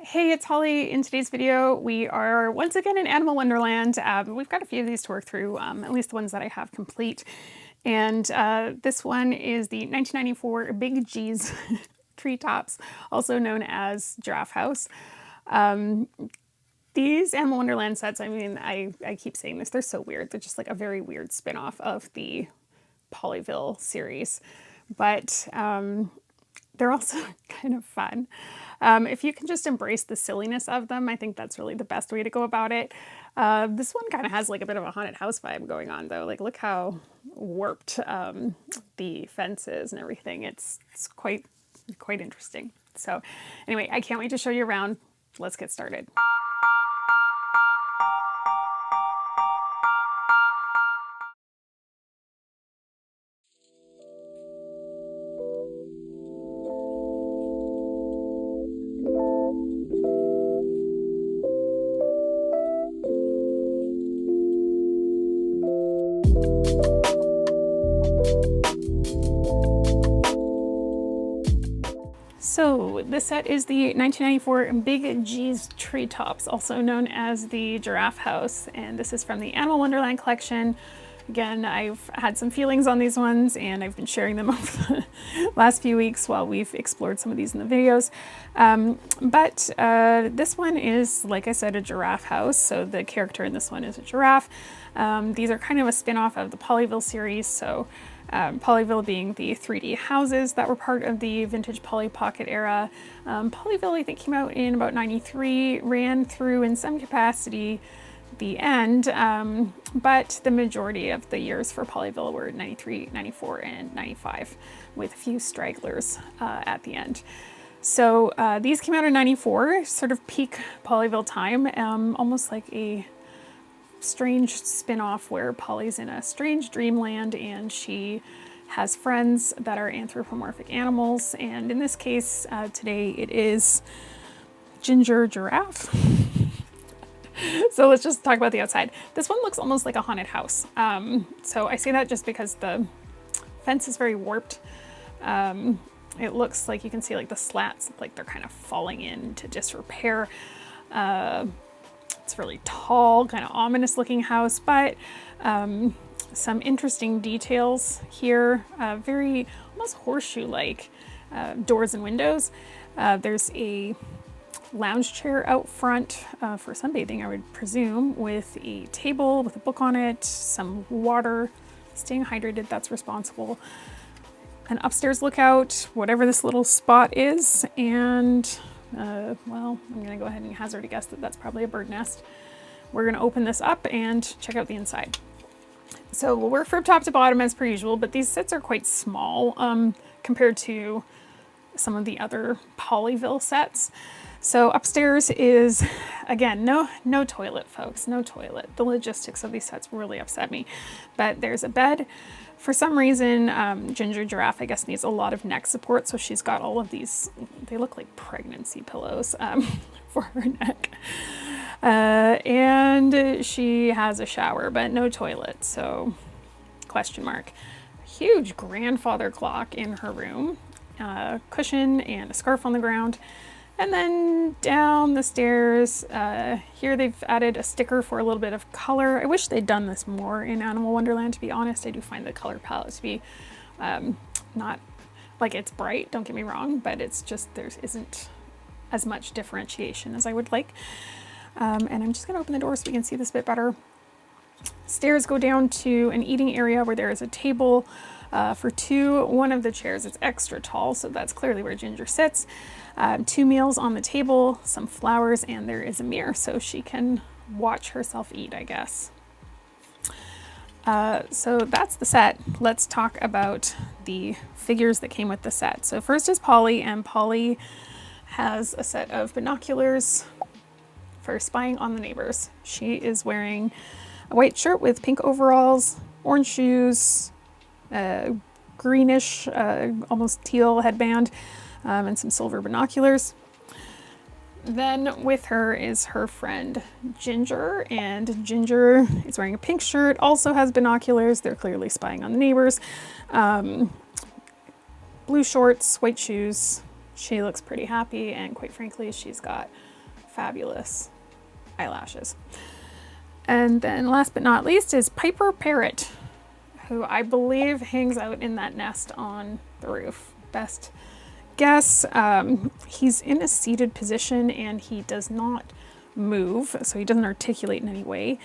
Hey, it's Holly. In today's video, we are once again in Animal Wonderland. We've got a few of these to work through, at least the ones that I have complete. And this one is the 1994 Big G's TREETOPS, also known as Giraffe House. These Animal Wonderland sets, I mean, I keep saying this, they're so weird. They're just like a very weird spin-off of the Polyville series. But they're also kind of fun. If you can just embrace the silliness of them, I think that's really the best way to go about it. This one kind of has like a bit of a haunted house vibe going on though. Like look how warped the fence is and everything. It's quite interesting. So anyway, I can't wait to show you around. Let's get started. So this set is the 1994 Big G's TREETOPS, also known as the Giraffe House, and this is from the Animal Wonderland collection. Again, I've had some feelings on these ones and I've been sharing them over the last few weeks while we've explored some of these in the videos. But this one is, like I said, a giraffe house, so the character in this one is a giraffe. These are kind of a spin-off of the Polyville series, so Polyville being the 3D houses that were part of the vintage Polly Pocket era. Polyville, I think, came out in about 93, ran through in some capacity the end, but the majority of the years for Polyville were 93, 94, and 95, with a few stragglers at the end. So these came out in 94, sort of peak Polyville time, almost like a strange spin-off where Polly's in a strange dreamland and she has friends that are anthropomorphic animals, and in this case today it is Ginger Giraffe. So let's just talk about the outside. This one looks almost like a haunted house. So I say that just because the fence is very warped. It looks like you can see like the slats, like they're kind of falling into disrepair. It's really tall, kind of ominous looking house, but some interesting details here. Very almost horseshoe-like doors and windows. There's a lounge chair out front for sunbathing, I would presume, with a table with a book on it, some water, staying hydrated, that's responsible. An upstairs lookout, whatever this little spot is, and well, I'm gonna go ahead and hazard a guess that that's probably a bird nest. We're gonna open this up and check out the inside. So we'll work from top to bottom as per usual, but these sets are quite small compared to some of the other Polyville sets. So upstairs is, again, no toilet, folks, no toilet. The logistics of these sets really upset me. But there's a bed. For some reason, Ginger Giraffe, I guess, needs a lot of neck support, so she's got all of these, they look like pregnancy pillows for her neck. And she has a shower, but no toilet, so question mark. Huge grandfather clock in her room, cushion and a scarf on the ground. And then down the stairs, here they've added a sticker for a little bit of color. I wish they'd done this more in Animal Wonderland, to be honest. I do find the color palette to be not, like, it's bright, don't get me wrong, but it's just, there isn't as much differentiation as I would like. And I'm just gonna open the door so we can see this a bit better. Stairs go down to an eating area where there is a table for two. One of the chairs is extra tall, so that's clearly where Ginger sits. Two meals on the table, some flowers, and there is a mirror so she can watch herself eat, I guess. So that's the set. Let's talk about the figures that came with the set. So first is Polly, and Polly has a set of binoculars for spying on the neighbors. She is wearing a white shirt with pink overalls, orange shoes, greenish, almost teal headband, and some silver binoculars. Then with her is her friend Ginger, and Ginger is wearing a pink shirt, also has binoculars. They're clearly spying on the neighbors. Blue shorts, white shoes. She looks pretty happy, and quite frankly, she's got fabulous eyelashes. And then last but not least is Piper Parrot, who I believe hangs out in that nest on the roof. Best guess. He's in a seated position and he does not move, so he doesn't articulate in any way,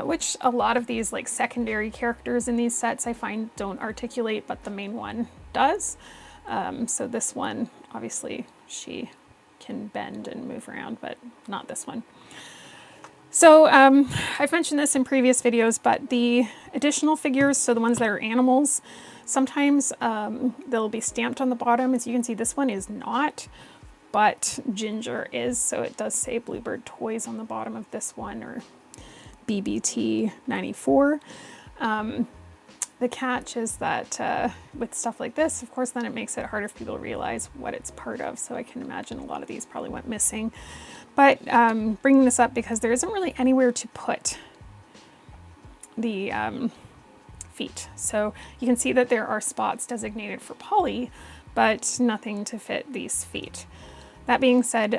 which a lot of these like secondary characters in these sets I find don't articulate, but the main one does. So this one, obviously she can bend and move around, but not this one. So I've mentioned this in previous videos, but the additional figures, so the ones that are animals, sometimes they'll be stamped on the bottom. As you can see, this one is not, but Ginger is. So it does say Bluebird Toys on the bottom of this one, or BBT 94. The catch is that with stuff like this, of course, then it makes it harder for people to realize what it's part of. So I can imagine a lot of these probably went missing. But bringing this up because there isn't really anywhere to put the feet. So you can see that there are spots designated for Polly, but nothing to fit these feet. That being said,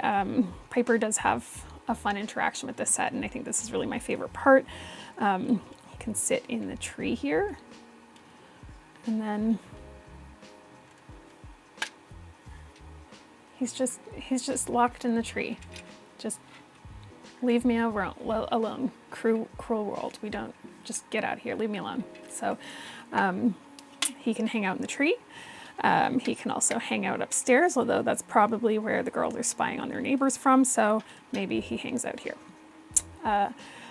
Piper does have a fun interaction with this set, and I think this is really my favorite part. You can sit in the tree here, and then he's just locked in the tree. Just leave me alone. Cruel world. We don't, just get out of here. Leave me alone. So he can hang out in the tree. He can also hang out upstairs, although that's probably where the girls are spying on their neighbors from. So maybe he hangs out here.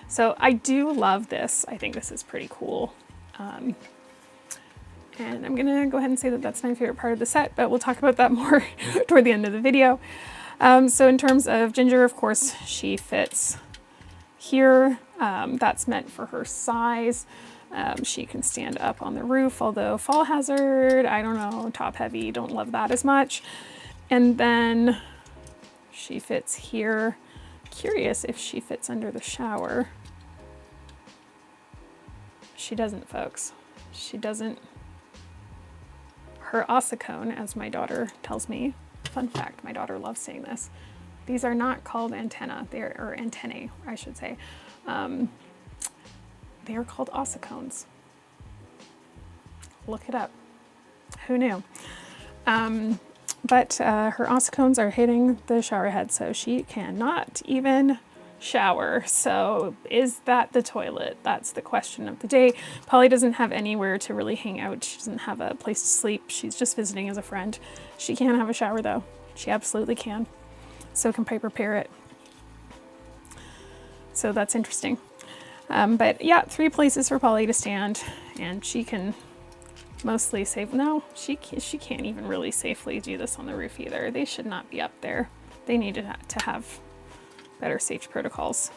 So I do love this. I think this is pretty cool. And I'm gonna go ahead and say that that's my favorite part of the set, but we'll talk about that more toward the end of the video. So in terms of Ginger, of course, she fits here. That's meant for her size. She can stand up on the roof, although fall hazard, I don't know, top heavy, don't love that as much. And then she fits here. Curious if she fits under the shower. She doesn't, folks. She doesn't. Her ossicone, as my daughter tells me, fun fact, my daughter loves saying this, these are not called antenna, or antennae, I should say. They are called ossicones. Look it up. Who knew? But her ossicones are hitting the shower head, so she cannot even shower. So is that the toilet? That's the question of the day. Polly doesn't have anywhere to really hang out. She doesn't have a place to sleep. She's just visiting as a friend. She can have a shower though. She absolutely can. So can Piper Parrot. So that's interesting. But yeah, 3 places for Polly to stand, and she can mostly safe. No, she can't even really safely do this on the roof either. They should not be up there. They need to have better safety protocols.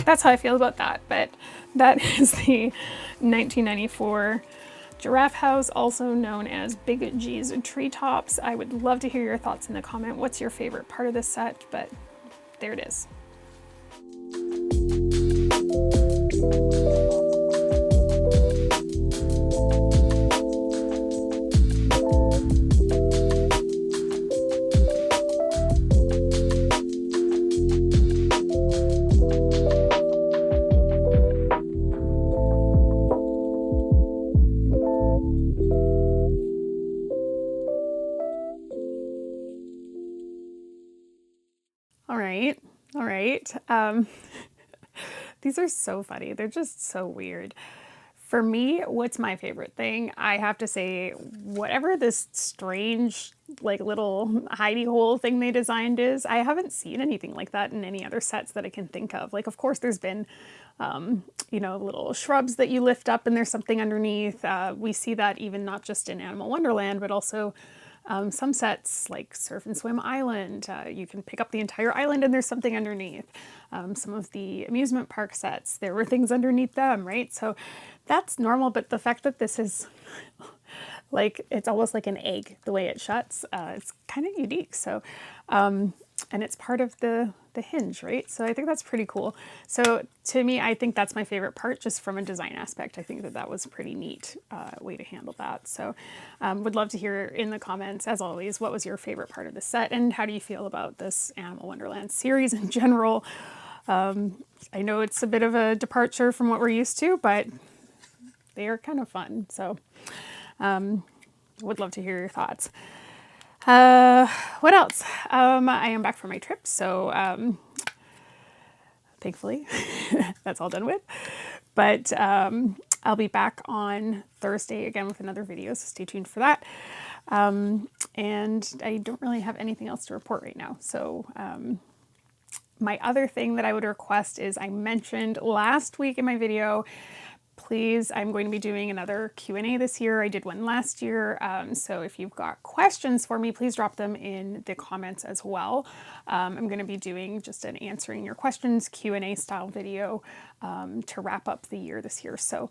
That's how I feel about that. But that is the 1994 Giraffe House, also known as Big G's Treetops. I would love to hear your thoughts in the comment. What's your favorite part of this set? But there it is. All right. These are so funny. They're just so weird. For me, what's my favorite thing? I have to say, whatever this strange, like little hidey hole thing they designed is, I haven't seen anything like that in any other sets that I can think of. Like, of course, there's been, you know, little shrubs that you lift up and there's something underneath. We see that even not just in Animal Wonderland, but also some sets like Surf and Swim Island, you can pick up the entire island and there's something underneath. Some of the amusement park sets, there were things underneath them, right? So that's normal, but the fact that this is like, it's almost like an egg, the way it shuts, it's kind of unique. So and it's part of the hinge, right? So I think that's pretty cool. So to me, I think that's my favorite part, just from a design aspect. I think that that was a pretty neat way to handle that. So would love to hear in the comments, as always, what was your favorite part of the set, and how do you feel about this Animal Wonderland series in general? I know it's a bit of a departure from what we're used to, but they are kind of fun. So would love to hear your thoughts. What else? I am back from my trip, so thankfully that's all done with. But I'll be back on Thursday again with another video, so stay tuned for that. And I don't really have anything else to report right now. So my other thing that I would request is, I mentioned last week in my video, please, I'm going to be doing another Q&A this year. I did one last year. So if you've got questions for me, please drop them in the comments as well. I'm going to be doing just an answering your questions Q&A style video to wrap up the year this year. So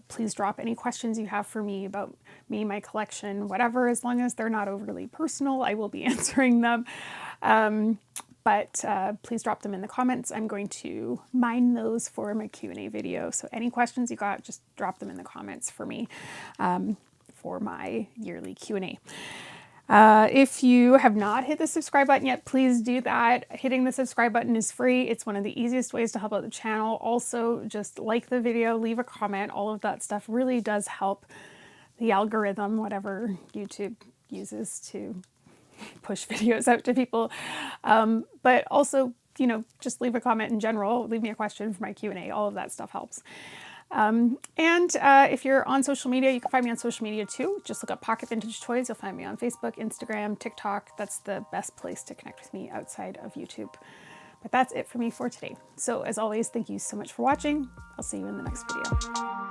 please drop any questions you have for me about me, my collection, whatever, as long as they're not overly personal, I will be answering them. But please drop them in the comments. I'm going to mine those for my Q&A video. So any questions you got, just drop them in the comments for me for my yearly Q&A. If you have not hit the subscribe button yet, please do that. Hitting the subscribe button is free. It's one of the easiest ways to help out the channel. Also, just like the video, leave a comment. All of that stuff really does help the algorithm, whatever YouTube uses to push videos out to people. But also, you know, just leave a comment in general, leave me a question for my Q&A, all of that stuff helps. And if you're on social media, you can find me on social media too. Just look up Pocket Vintage Toys. You'll find me on Facebook, Instagram, TikTok. That's the best place to connect with me outside of YouTube. But that's it for me for today. So as always, thank you so much for watching. I'll see you in the next video.